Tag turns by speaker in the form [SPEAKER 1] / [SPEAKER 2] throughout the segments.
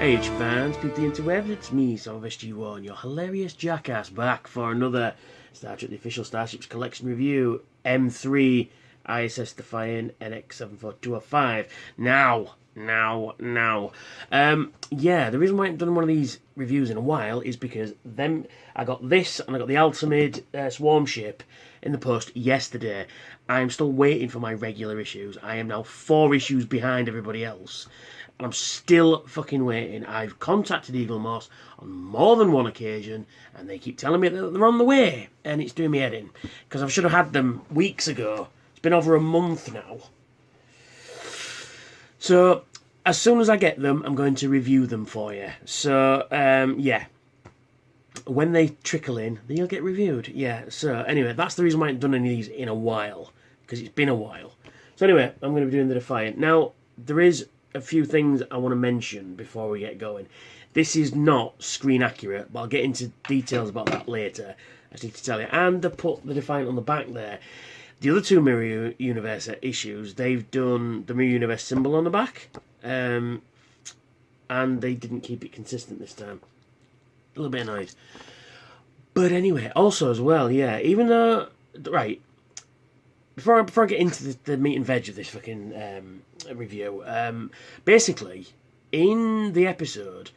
[SPEAKER 1] Hey fans, people the interwebs, it's me, SG1, your hilarious jackass, back for another Star Trek the Official Starships Collection Review, M3, I.S.S. Defiant NX-74205. Now. Yeah, the reason why I haven't done one of these reviews in a while is because then I got this and I got the Altamid Swarm ship in the post yesterday. I'm still waiting for my regular issues. I am now 4 issues behind everybody else. And I'm still fucking waiting. I've contacted Eagle Moss on more than one occasion, and they keep telling me that they're on the way, and it's doing me head in. Because I should have had them weeks ago. It's been over a month now. So, as soon as I get them, I'm going to review them for you. So, yeah. When they trickle in, they'll get reviewed. Yeah, so anyway, that's the reason why I haven't done any of these in a while. Because it's been a while. So anyway, I'm going to be doing the Defiant. Now, there is a few things I want to mention before we get going. This is not screen accurate, but I'll get into details about that later. I just need to tell you. And to put the Defiant on the back there. The other two Mirror Universe issues, they've done the Mirror Universe symbol on the back. And they didn't keep it consistent this time. A little bit annoyed. But anyway, also as well, yeah, even though... Right. Before I get into the meat and veg of this fucking review, basically, in the episode,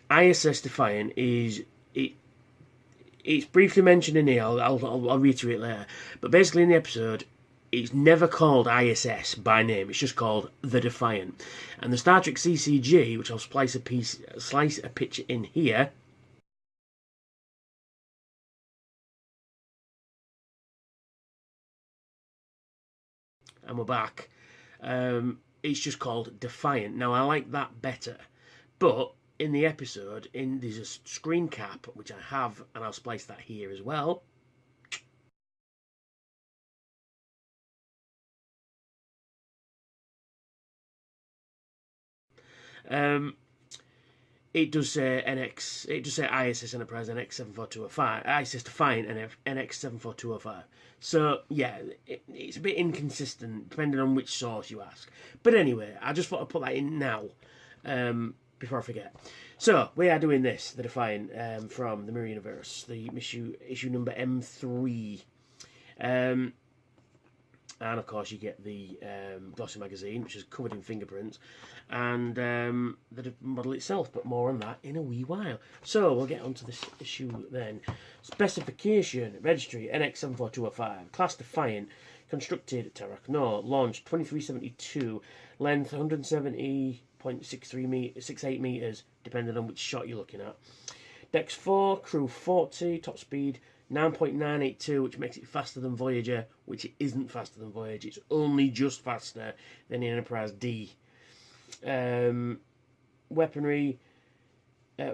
[SPEAKER 1] I.S.S. Defiant is... It's briefly mentioned in here, I'll reiterate later, but basically in the episode, it's never called I.S.S. by name, it's just called The Defiant. And the Star Trek CCG, which I'll slice a picture in here... And we're back. It's just called Defiant. Now, I like that better. But in the episode, there's a screen cap, which I have, and I'll splice that here as well. It does say ISS Enterprise NX-74205, ISS Defiant NX-74205. So, yeah, it's a bit inconsistent, depending on which source you ask. But anyway, I just thought I'd put that in now, before I forget. So, we are doing this, the Defiant, from the Mirror Universe, the issue number M3. And, of course, you get the glossy magazine, which is covered in fingerprints, and the model itself, but more on that in a wee while. So, we'll get on to this issue then. Specification, registry, NX-74205, class Defiant, constructed Tarak No, launched 2372, length 170.68 metres, depending on which shot you're looking at. Dex 4, crew 40, top speed 9.982, which makes it faster than Voyager, which it isn't faster than Voyager. It's only just faster than the Enterprise D. Weaponry,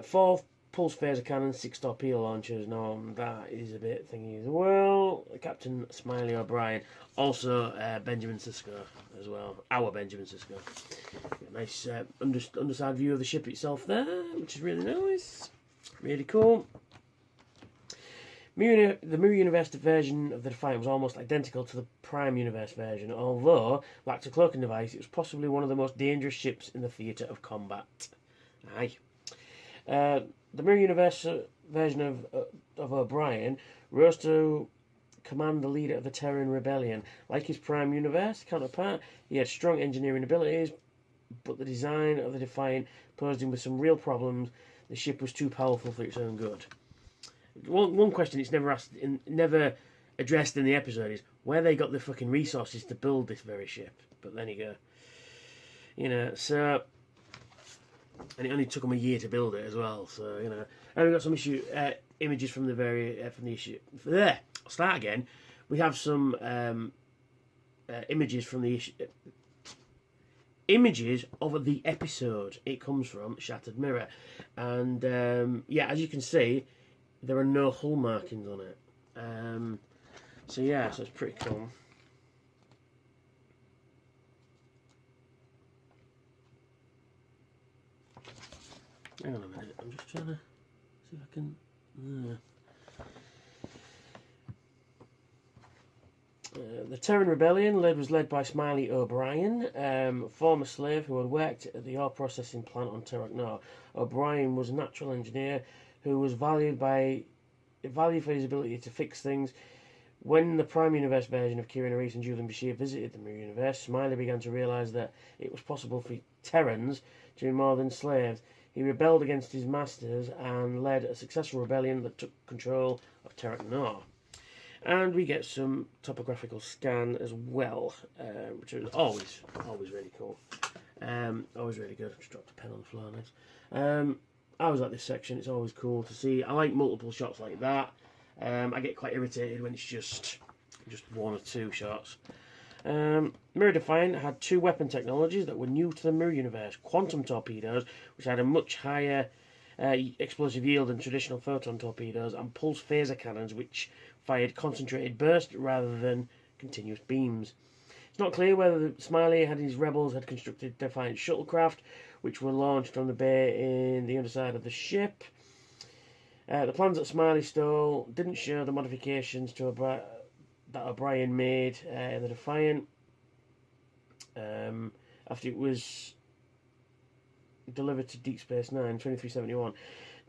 [SPEAKER 1] 4 pulse phaser cannons, 6 torpedo launchers. Now, that is a bit thingy as well. Captain Smiley O'Brien. Also, Benjamin Sisko as well. Our Benjamin Sisko. Nice underside view of the ship itself there, which is really nice. Really cool. The Mirror Universe version of the Defiant was almost identical to the Prime Universe version, although, lacked a cloaking device, it was possibly one of the most dangerous ships in the theatre of combat. Aye. The Mirror Universe version of O'Brien rose to command the leader of the Terran Rebellion. Like his Prime Universe counterpart, he had strong engineering abilities, but the design of the Defiant posed him with some real problems. The ship was too powerful for its own good. One question it's never addressed in the episode is where they got the fucking resources to build this very ship. But then you go, so, and it only took them a year to build it as well. So and we've got some images from the issue. There, I'll start again. We have some images from the issue. Images of the episode it comes from, Shattered Mirror, and yeah, as you can see, there are no hull markings on it. So yeah, so it's pretty cool. Hang on a minute, I'm just trying to see if I can... The Terran Rebellion was led by Smiley O'Brien, a former slave who had worked at the ore processing plant on Terra. O'Brien was a natural engineer who was valued for his ability to fix things. When the Prime Universe version of Kieran Reese and Julian Bashir visited the Mirror Universe, Smiley began to realise that it was possible for Terrans to be more than slaves. He rebelled against his masters and led a successful rebellion that took control of Terra. And we get some topographical scan as well, which is always really cool. Always really good. I just dropped a pen on the floor. Nice. I always like this section. It's always cool to see. I like multiple shots like that. I get quite irritated when it's just one or two shots. Mirror Defiant had two weapon technologies that were new to the Mirror Universe. Quantum torpedoes, which had a much higher explosive yield than traditional photon torpedoes, and pulse phaser cannons, which fired concentrated bursts rather than continuous beams. It's not clear whether Smiley and his rebels had constructed Defiant shuttlecraft, which were launched from the bay in the underside of the ship. The plans that Smiley stole didn't show the modifications that O'Brien made in the Defiant after it was delivered to Deep Space Nine, 2371.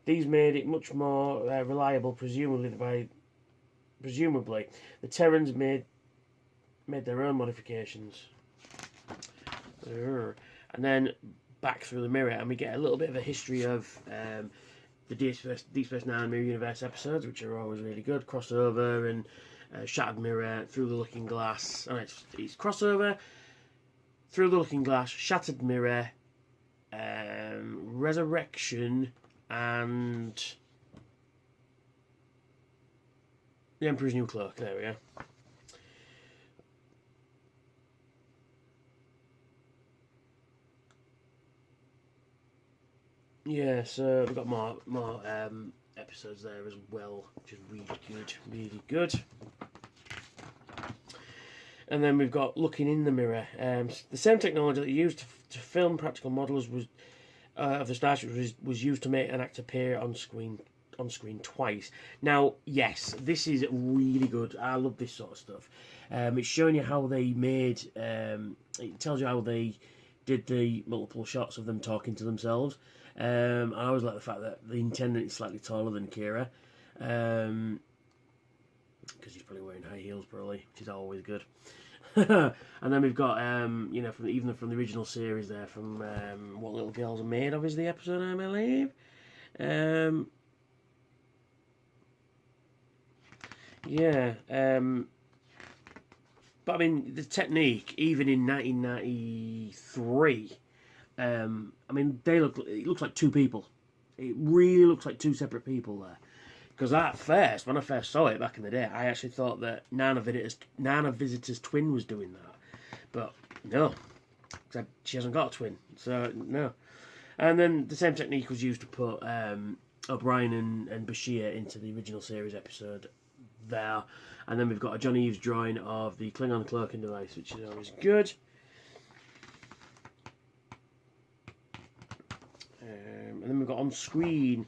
[SPEAKER 1] These made it much more reliable, presumably. The Terrans made their own modifications. And then back through the mirror, and we get a little bit of a history of the Deep Space Nine Mirror Universe episodes, which are always really good. Crossover and Shattered Mirror, Through the Looking Glass. Oh, it's Crossover, Through the Looking Glass, Shattered Mirror, Resurrection, and The Emperor's New Cloak. There we go. Yeah, so we've got more episodes there as well, which is really good. And then we've got Looking in the Mirror. The same technology that used to film practical models of the Starships was used to make an actor appear on screen twice. Now, yes, this is really good. I love this sort of stuff. It's showing you how they made. It tells you how they did the multiple shots of them talking to themselves. I always like the fact that the intendant is slightly taller than Kira, because he's probably wearing high heels, probably, which is always good. And then we've got, from the original series there, from What Little Girls Are Made Of is the episode, I believe. But I mean, the technique, even in 1993. It looks like two people. It really looks like two separate people there. Because when I first saw it back in the day, I actually thought that Nana Visitor's twin was doing that. But no, she hasn't got a twin, so no. And then the same technique was used to put O'Brien and Bashir into the original series episode there. And then we've got a John Eves drawing of the Klingon cloaking device, which is always good. And then we've got on screen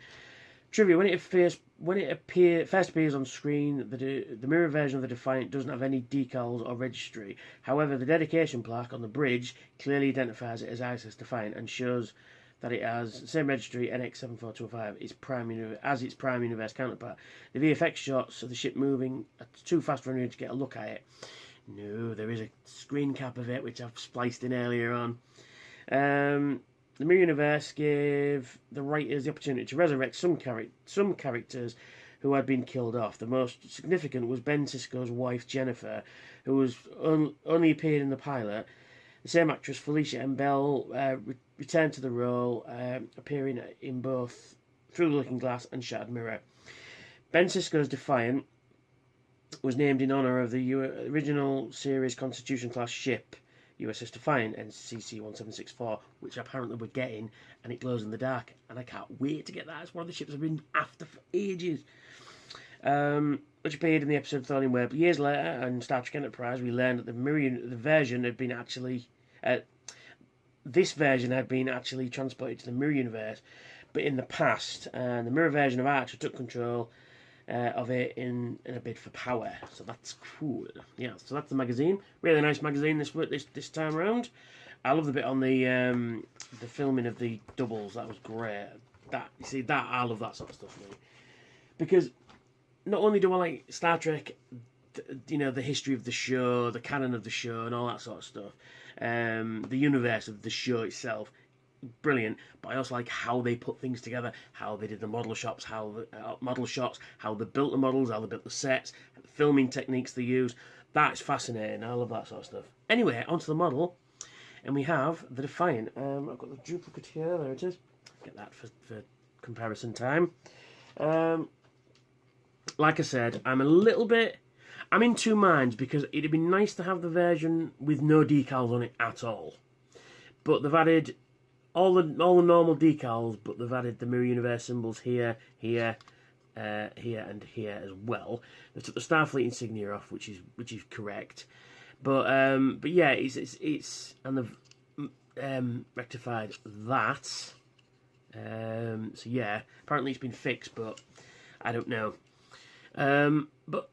[SPEAKER 1] trivia. When it first appears on screen, the mirror version of the Defiant doesn't have any decals or registry. However, the dedication plaque on the bridge clearly identifies it as I.S.S. Defiant and shows that it has the same registry NX-74205 as its Prime Universe counterpart. The VFX shots of the ship moving are too fast for anyone to get a look at it. No, there is a screen cap of it which I've spliced in earlier on. The Mirror Universe gave the writers the opportunity to resurrect some characters who had been killed off. The most significant was Ben Sisko's wife, Jennifer, who was only appeared in the pilot. The same actress, Felicia M. Bell, returned to the role, appearing in both Through the Looking Glass and Shattered Mirror. Ben Sisko's Defiant was named in honour of the original series Constitution-class ship, I.S.S. Defiant NCC-1764, which apparently we're getting, and it glows in the dark, and I can't wait to get that. It's one of the ships I've been after for ages. Which appeared in the episode Thorny Web. Years later, on Star Trek Enterprise, we learned that the version had been actually... this version had been actually transported to the Mirror Universe, but in the past, the Mirror version of Archer took control of it in a bid for power. So that's cool. Yeah, so that's the magazine. Really nice magazine this time around. I love the bit on the filming of the doubles. That was great. I love that sort of stuff, mate. Because not only do I like Star Trek, the history of the show, the canon of the show, and all that sort of stuff, the universe of the show itself, brilliant. But I also like how they put things together, how they did the model shots, how they built the models, how they built the sets, the filming techniques they used. That's fascinating. I love that sort of stuff. Anyway, onto the model, and we have the Defiant. I've got the duplicate here. There it is. Get that for comparison time. Like I said, I'm in two minds, because it'd be nice to have the version with no decals on it at all. But they've added all the normal decals, but they've added the Mirror Universe symbols here, here, here, and here as well. They took the Starfleet insignia off, which is correct. But yeah, it's and they've rectified that. So yeah, apparently it's been fixed, but I don't know. But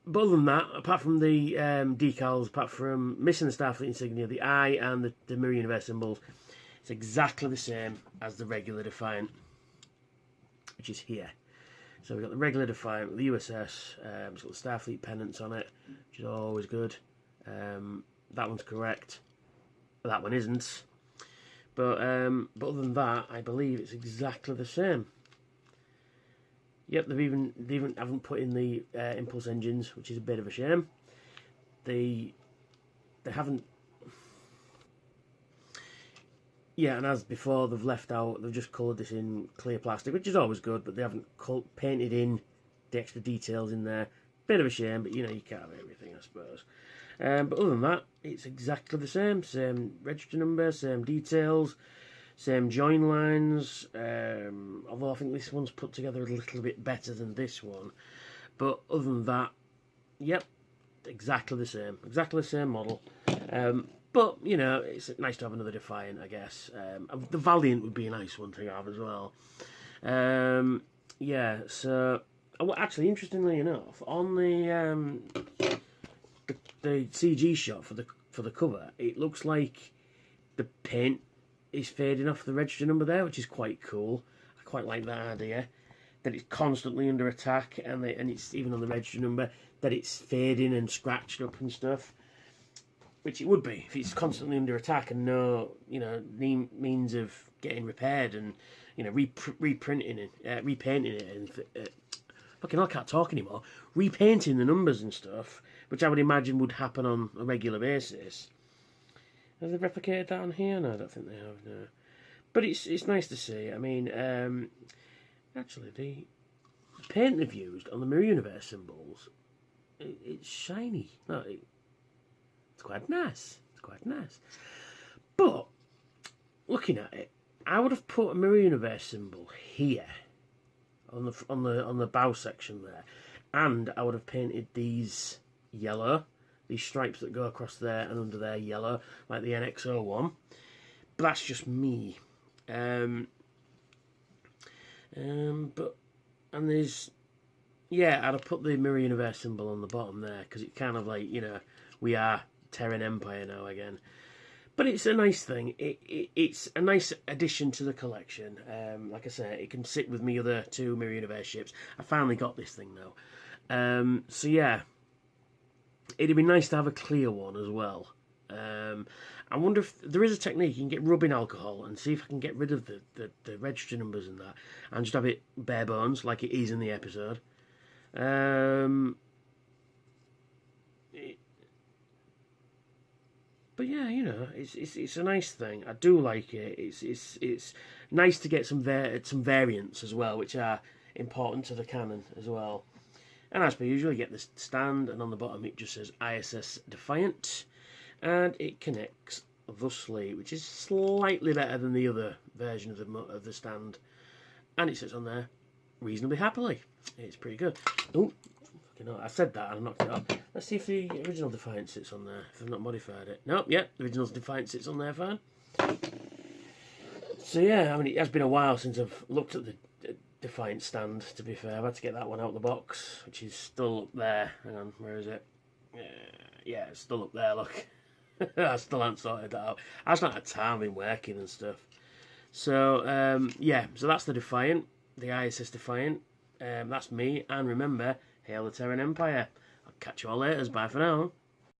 [SPEAKER 1] other than that, apart from the decals, apart from missing the Starfleet insignia, the eye and the Mirror Universe symbols, it's exactly the same as the regular Defiant, which is here. So we've got the regular Defiant with the I.S.S. It's got the Starfleet pennants on it, which is always good. That one's correct. That one isn't. But other than that, I believe it's exactly the same. Yep, they even haven't put in the impulse engines, which is a bit of a shame. They haven't. Yeah, and as before, they've just coloured this in clear plastic, which is always good, but they haven't painted in the extra details in there. Bit of a shame, but you can't have everything, I suppose. But other than that, it's exactly the same. Same register number, same details, same join lines. Although I think this one's put together a little bit better than this one. But other than that, yep, exactly the same. Exactly the same model. But, it's nice to have another Defiant, I guess. The Valiant would be a nice one to have as well. Yeah, so... actually, interestingly enough, on the CG shot for the cover, it looks like the paint is fading off the register number there, which is quite cool. I quite like that idea. That it's constantly under attack, and it's even on the register number, that it's fading and scratched up and stuff. Which it would be if it's constantly under attack and no, means of getting repaired and, repainting it and fucking hell, I can't talk anymore. Repainting the numbers and stuff, which I would imagine would happen on a regular basis. Have they replicated that on here? No, I don't think they have. No, but it's nice to see. I mean, actually, the paint they've used on the Mirror Universe symbols, it's shiny. No, it's quite nice. It's quite nice. But looking at it, I would have put a Mirror Universe symbol here on the bow section there, and I would have painted these yellow, these stripes that go across there and under there yellow, like the NX-01. But that's just me. But there's, yeah, I'd have put the Mirror Universe symbol on the bottom there because it kind of like, we are Terran Empire now again. But it's a nice thing. It's a nice addition to the collection. Like I say, it can sit with me other two Mirror Universe ships. I finally got this thing now. So yeah, it'd be nice to have a clear one as well. I wonder if there is a technique you can get rubbing alcohol and see if I can get rid of the register numbers and that, and just have it bare bones like it is in the episode. But yeah, it's a nice thing. I do like it. It's nice to get some variants as well, which are important to the canon as well. And as per usual, you get this stand, and on the bottom it just says I.S.S. Defiant, and it connects thusly, which is slightly better than the other version of the stand, and it sits on there reasonably happily. It's pretty good. Oh. I said that and I knocked it off. Let's see if the original Defiant sits on there, if I've not modified it. Nope, yep, the original Defiant sits on there fine. So yeah, I mean, it has been a while since I've looked at Defiant stand, to be fair. I've had to get that one out of the box, which is still up there. Hang on, where is it? Yeah, it's still up there, look. I still haven't sorted that out. I just not had time, been working and stuff. So, yeah, so that's the Defiant, the I.S.S. Defiant. That's me, and remember, hail the Terran Empire. I'll catch you all later. Bye for now.